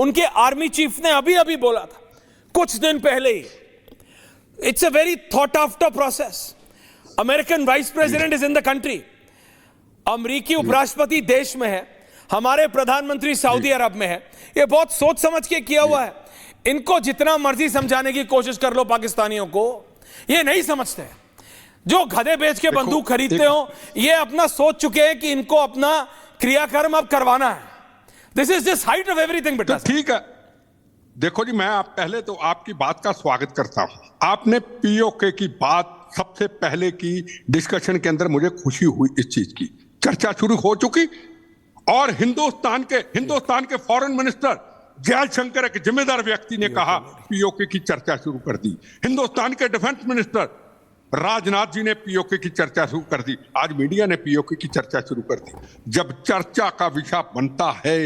उनके army chief ने अभी अभी बोला था कुछ दिन पहले ही। It's a very thought after process. American vice president is in the country, अमेरिकी उपराष्ट्रपति देश में है, हमारे प्रधानमंत्री सऊदी अरब में है। ये बहुत सोच समझ के किया हुआ है। इनको जितना मर्जी समझाने की कोशिश कर लो पाकिस्तानियों को, ये नहीं समझते। जो गधे बेच के बंदूक खरीदते हो, ये अपना सोच चुके हैं कि इनको अपना क्रियाकर्म अब करवाना है। This is just height of everything. बेटा ठीक है, देखो जी, मैं पहले तो आपकी बात का स्वागत करता हूं। आपने पीओके की बात सबसे पहले की डिस्कशन के अंदर मुझे खुशी हुई। इस चीज की चर्चा शुरू हो चुकी और हिंदुस्तान के फॉरेन मिनिस्टर जयशंकर, एक जिम्मेदार व्यक्ति, ने कहा पीओके की चर्चा शुरू कर दी। हिंदुस्तान के डिफेंस मिनिस्टर राजनाथ जी ने पीओके की चर्चा शुरू कर दी। आज मीडिया ने पीओके की चर्चा शुरू कर दी। जब चर्चा का विषय बनता है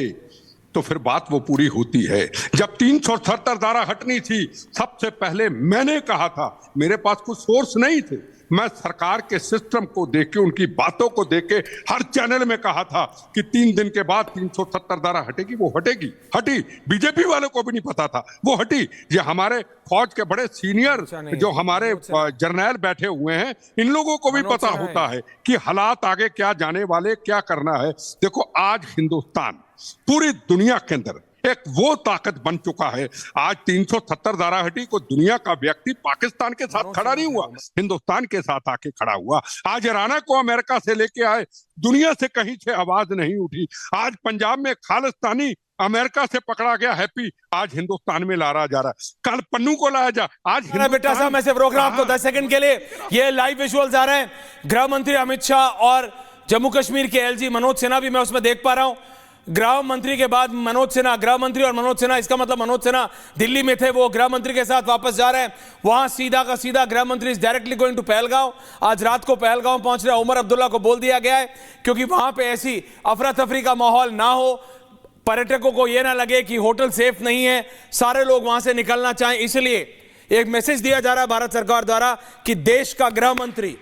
तो फिर बात वो पूरी होती है। जब 377 धारा हटनी थी, सबसे पहले मैंने कहा था, मेरे पास कुछ सोर्स नहीं थे, मैं सरकार के सिस्टम को देख के, उनकी बातों को देख के हर चैनल में कहा था कि 3 दिन के बाद 370 धारा हटेगी। वो हटेगी, हटी। बीजेपी वालों को भी नहीं पता था, वो हटी। ये हमारे फौज के बड़े सीनियर जो हमारे जर्नैल बैठे हुए हैं, इन लोगों को भी पता होता है कि हालात आगे क्या जाने वाले, क्या करना है। देखो, आज हिंदुस्तान पूरी दुनिया के अंदर एक वो ताकत बन चुका है। आज 370 धारा हटी, को दुनिया का व्यक्ति पाकिस्तान के साथ खड़ा नहीं हुआ, हिंदुस्तान के साथ आके खड़ा हुआ। आज राणा को अमेरिका से लेके आए, दुनिया से कहीं से आवाज नहीं उठी। आज पंजाब में खालिस्तानी अमेरिका से पकड़ा गया हैप्पी, आज हिंदुस्तान में ला रहा जा रहा है। कल पन्नू को लाया जा, आज बेटा साहब, मैं सिर्फ रोक रहा हूं आपको 10 सेकंड के लिए। ये लाइव विजुअल्स आ रहे हैं, गृह मंत्री अमित शाह और जम्मू कश्मीर के एलजी मनोज सिन्हा भी मैं उसमें देख पा रहा हूं। गृह मंत्री के बाद मनोज सिन्हा, गृह मंत्री और मनोज सिन्हा, इसका मतलब मनोज सिन्हा दिल्ली में थे, वो गृह मंत्री के साथ वापस जा रहे हैं। वहां सीधा का सीधा गृह मंत्री is directly going to Pahalgam. आज रात को पहलगांव पहुंच रहे। उमर अब्दुल्ला को बोल दिया गया है क्योंकि वहां पे ऐसी अफरा तफरी का माहौल ना हो, पर्यटकों को यह ना लगे कि होटल सेफ नहीं है, सारे लोग वहां से निकलना चाहें, इसलिए एक मैसेज दिया जा रहा है भारत सरकार द्वारा कि देश का गृह मंत्री,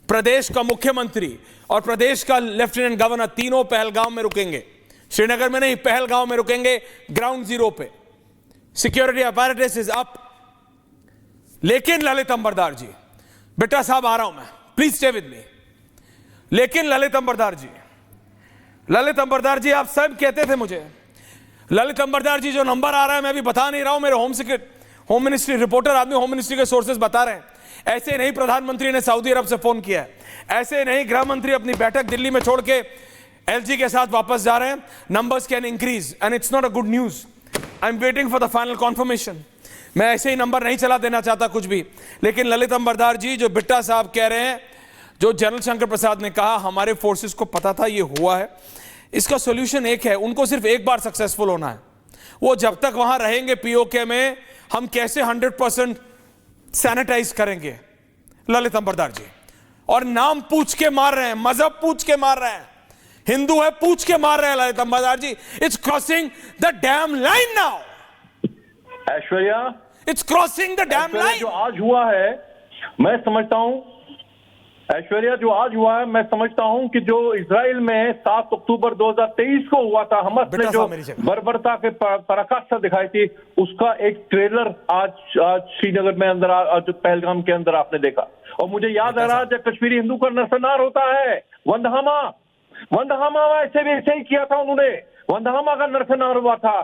प्रदेश का मुख्यमंत्री और प्रदेश का लेफ्टिनेंट गवर्नर तीनों पहलगांव में रुकेंगे। श्रीनगर में नहीं, पहलगांव में रुकेंगे, ग्राउंड जीरो पे। Security apparatus is up. लेकिन ललित अंबरदार जी, बेटा साहब आ रहा हूं मैं, प्लीज स्टे विद मी। लेकिन ललित अंबरदार जी, आप सब कहते थे मुझे, ललित अंबरदार जी, जो नंबर आ रहा है मैं अभी बता नहीं रहा हूं, मेरे होम मिनिस्ट्री रिपोर्टर आदमी, होम मिनिस्ट्री के सोर्सेज बता रहे हैं। ऐसे नहीं प्रधानमंत्री ने सऊदी अरब से फोन किया है, ऐसे नहीं गृह मंत्री अपनी बैठक दिल्ली में छोड़ के एलजी के साथ वापस जा रहे हैं। Numbers can increase and it's not a good news. I am waiting for the final conformation. मैं ऐसे ही नंबर नहीं चला देना चाहता कुछ भी, लेकिन ललित अंबरदार जी, जो बिट्टा साहब कह रहे हैं, जो जनरल शंकर प्रसाद ने कहा हमारे फोर्सेस को पता था ये हुआ है, इसका सोल्यूशन एक है, उनको सिर्फ एक बार सक्सेसफुल होना है। वो जब तक वहां रहेंगे पीओके में, हम कैसे 100% सैनिटाइज करेंगे ललित अंबरदार जी। और नाम पूछ के मार रहे हैं, मजहब पूछ के मार रहे हैं, हिंदू है पूछ के मार रहे हैं Lalit Ambardar ji. It's crossing the dam line now Aishwarya, it's crossing the dam line. जो आज हुआ है मैं समझता हूं, ऐश्वर्या, जो आज हुआ है मैं समझता हूं कि जो इजराइल में 7 अक्टूबर 2023 को हुआ था, हमास ने जो बर्बरता के पराकाष्ठा दिखाई थी, उसका एक ट्रेलर आज श्रीनगर में अंदर, जो पहलगाम के अंदर आपने देखा। और मुझे याद आ रहा जब कश्मीरी हिंदू का नरसंहार होता है, वंदहामा ऐसे ही किया था उन्होंने। वंदहामा का नरसंहार हुआ था,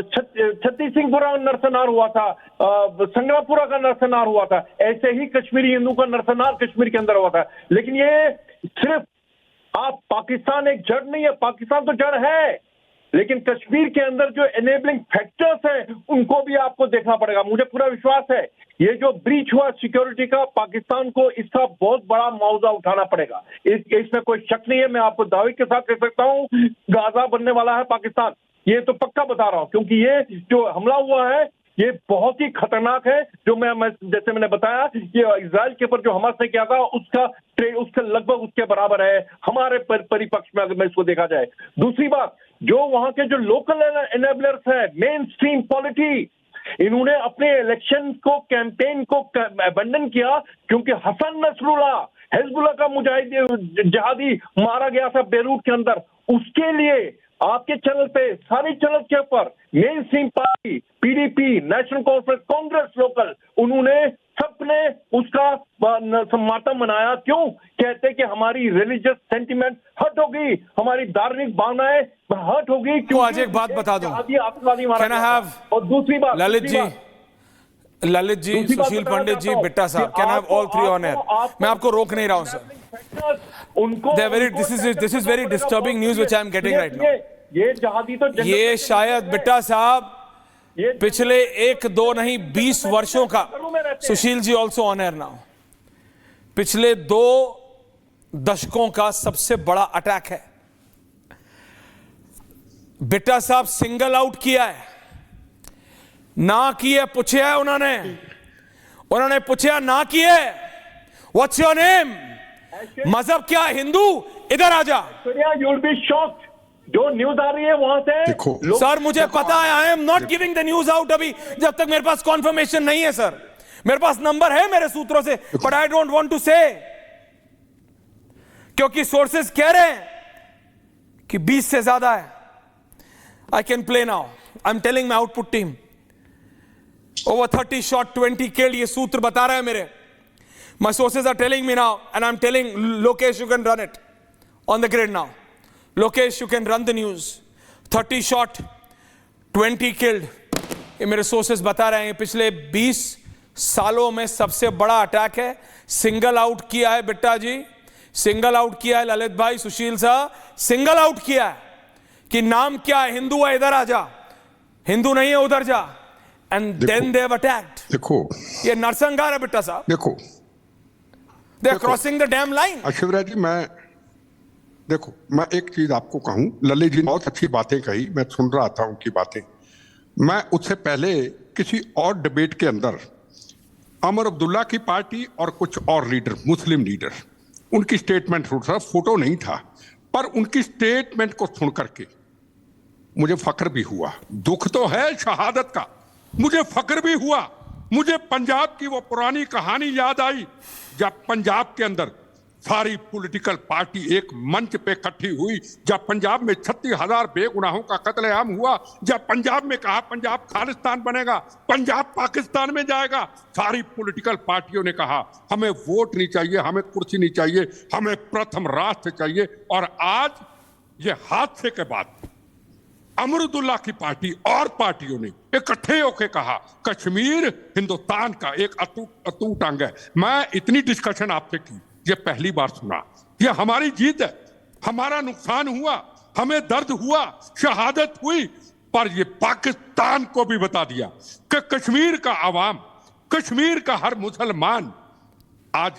छत्तीस सिंहपुरा का नरसंहार हुआ था, संग्रामपुरा का नरसंहार हुआ था। ऐसे ही कश्मीरी हिंदू का नरसंहार कश्मीर के अंदर हुआ था। लेकिन ये सिर्फ पाकिस्तान एक जड़ नहीं है, पाकिस्तान तो जड़ है, लेकिन कश्मीर के अंदर जो एनेबलिंग फैक्टर्स हैं उनको भी आपको देखना पड़ेगा। मुझे पूरा विश्वास है ये जो ब्रीच हुआ सिक्योरिटी का, पाकिस्तान को इसका बहुत बड़ा मुआवजा उठाना पड़ेगा, इसमें कोई शक नहीं है। मैं आपको दावे के साथ कह सकता हूं गाजा बनने वाला है पाकिस्तान, ये तो पक्का बता रहा हूं, क्योंकि ये जो हमला हुआ है ये बहुत ही खतरनाक है। जो मैं जैसे मैंने बताया, ये इजराइल के ऊपर जो हमास ने किया था उसके लगभग उसके बराबर है हमारे परिपक्ष में, अगर मैं इसको देखा जाए। दूसरी बात, जो वहां के जो लोकल एनेबलर्स है, मेन स्ट्रीम पॉलिटी, इन्होंने अपने इलेक्शन को, कैंपेन को अबंडन किया, क्योंकि हसन नसरुल्लाह, हिजबुल्लाह का मुजाहिद जहादी मारा गया था बेरूत के अंदर। उसके लिए आपके चैनल पे, सारे चैनल के ऊपर main stream party, PDP, national conference, Congress local, उन्होंने सबने उसका मातम मनाया। क्यों? कहते कि हमारी रिलीजियस सेंटिमेंट हर्ट होगी, हमारी धार्मिक भावनाएं हर्ट होगी। तो आज एक बात बता दूं, आतंकवादी मारा Can I गया। have और दूसरी बात, ललित जी, दूसरी बात सुशील बताना पंडित जी, चाहता हूं बिट्टा साहब, कि can have all three on air? आपको- मैं आपको रोक नहीं रहा हूं सर। उनको this is very disturbing news which I am getting right now. ये जहादी तो जन्नत ये में शायद है। बिट्टा साहब ये पिछले 1-2 नहीं 20 वर्षों का, Sushil ji also on air now, पिछले 2 दशकों का सबसे बड़ा अटैक है। बिट्टा साहब सिंगल आउट किया है, ना किए पूछे है उन्होंने पूछा ना किए व्हाट्स योर नेम, मजहब क्या, हिंदू, इधर आ जा। यू विल बी शॉक्ड, जो न्यूज आ रही है वहां से देखो, सर मुझे पता है, I am not giving the news out अभी, जब तक मेरे पास कॉन्फर्मेशन नहीं है सर। मेरे पास नंबर है मेरे सूत्रों से, but I don't want to say, क्योंकि सोर्सेस कह रहे हैं कि 20 से ज्यादा है। I can play now, I am telling my output team, over 30 shot 20 killed, ये सूत्र बता रहे हैं मेरे। My sources are telling me now, and I'm telling Lokesh, you can run it on the grid now. Lokesh, you can run the news. 30 shot, 20 killed. ये मेरे sources बता रहे हैं, पिछले 20 सालों में सबसे बड़ा अटैक है। सिंगल आउट किया है बिट्टा जी, सिंगल आउट किया है ललित भाई, सुशील साहब, सिंगल आउट किया है कि नाम क्या है, हिंदू है इधर आ जा, हिंदू नहीं है उधर जा, and then they have attacked. देखो, ये नरसंहार है बिट्टा साहब, देखो they are crossing the dam line. Shivraj ji, मैं एक चीज आपको कहूं, ललित जी ने बहुत अच्छी बातें कही, मैं सुन रहा था उनकी बातें। मैं उससे पहले किसी और डिबेट के अंदर अमर अब्दुल्ला की पार्टी और कुछ और लीडर, मुस्लिम लीडर, उनकी स्टेटमेंट सुन रहा, फोटो नहीं था, पर उनकी स्टेटमेंट को सुन करके मुझे फख्र भी हुआ। दुख तो है शहादत का, मुझे फख्र भी हुआ। मुझे पंजाब की वो पुरानी कहानी याद आई, जब पंजाब के अंदर सारी पॉलिटिकल पार्टी एक मंच पे इकट्ठी हुई, जब पंजाब में 36,000 बेगुनाहों का कत्लेआम हुआ, जब पंजाब में कहा पंजाब खालिस्तान बनेगा, पंजाब पाकिस्तान में जाएगा, सारी पॉलिटिकल पार्टियों ने कहा हमें वोट नहीं चाहिए, हमें कुर्सी नहीं चाहिए, हमें प्रथम राष्ट्र चाहिए। और आज ये हादसे के बाद अमरुदुल्ला की पार्टी और पार्टियों ने इकट्ठे होकर कहा कश्मीर हिंदुस्तान का एक अटूट अंग है। मैं इतनी डिस्कशन आपसे की, ये पहली बार सुना। ये हमारी जीत है, हमारा नुकसान हुआ, हमें दर्द हुआ, शहादत हुई, पर ये पाकिस्तान को भी बता दिया कि कश्मीर का आवाम, कश्मीर का हर मुसलमान आज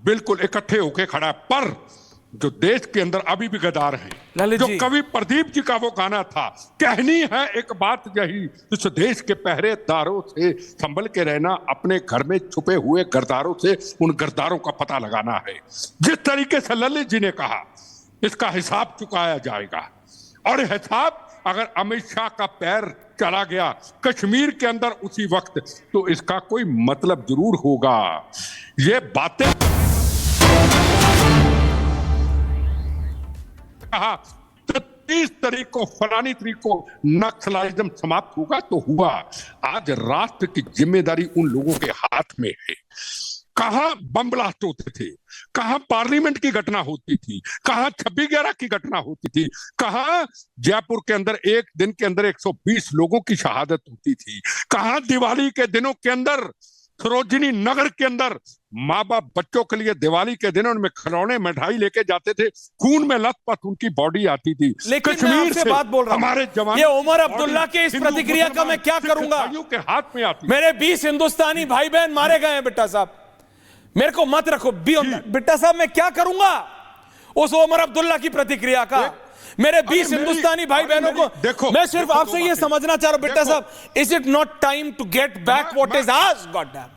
बिल्कुल इकट्ठे होकर खड़ा है। पर जो देश के अंदर अभी भी गद्दार हैं, जो कवि प्रदीप जी का वो गाना था, कहनी है एक बात यही, इस देश के पहरेदारों से संभल के रहना, अपने घर में छुपे हुए गद्दारों से उन गद्दारों का पता लगाना है। जिस तरीके से ललित जी ने कहा, इसका हिसाब चुकाया जाएगा, और हिसाब अगर अमित शाह का पैर चला गया कश्मीर के अंदर उसी वक्त, तो इसका कोई मतलब जरूर होगा। ये बातें कहा 30 तारीख को, फलानी तारीख को नक्सलाइज्म समाप्त होगा, तो हुआ। आज राष्ट्र की जिम्मेदारी उन लोगों के हाथ में है। कहां बम ब्लास्ट होते थे, कहां पार्लियामेंट की घटना होती थी, कहां 26/11 की घटना होती थी, कहां जयपुर के अंदर एक दिन के अंदर 120 लोगों की शहादत होती थी, कहां दिवाली के दिनों के अंदर सरोजिनी नगर के अंदर माँ बाप बच्चों के लिए दिवाली के दिनों में खिलौने मिठाई लेके जाते थे, खून में लथपथ उनकी बॉडी आती थी। लेकिन कश्मीर से बात बोल रहा हूं, हमारे जवान, ये उमर अब्दुल्ला के इस प्रतिक्रिया का मैं क्या करूंगा, के हाथ में आती। मेरे 20 हिंदुस्तानी भाई बहन मारे गए हैं बिट्टा साहब, मेरे को मत रखो बिट्टा साहब, मैं क्या करूंगा उस उमर अब्दुल्ला की प्रतिक्रिया का। मेरे 20 हिंदुस्तानी भाई बहनों को देखो, मैं सिर्फ आपसे ये समझना चाह रहा हूं बिट्टा साहब, is it not time to get back what is asked? God dam,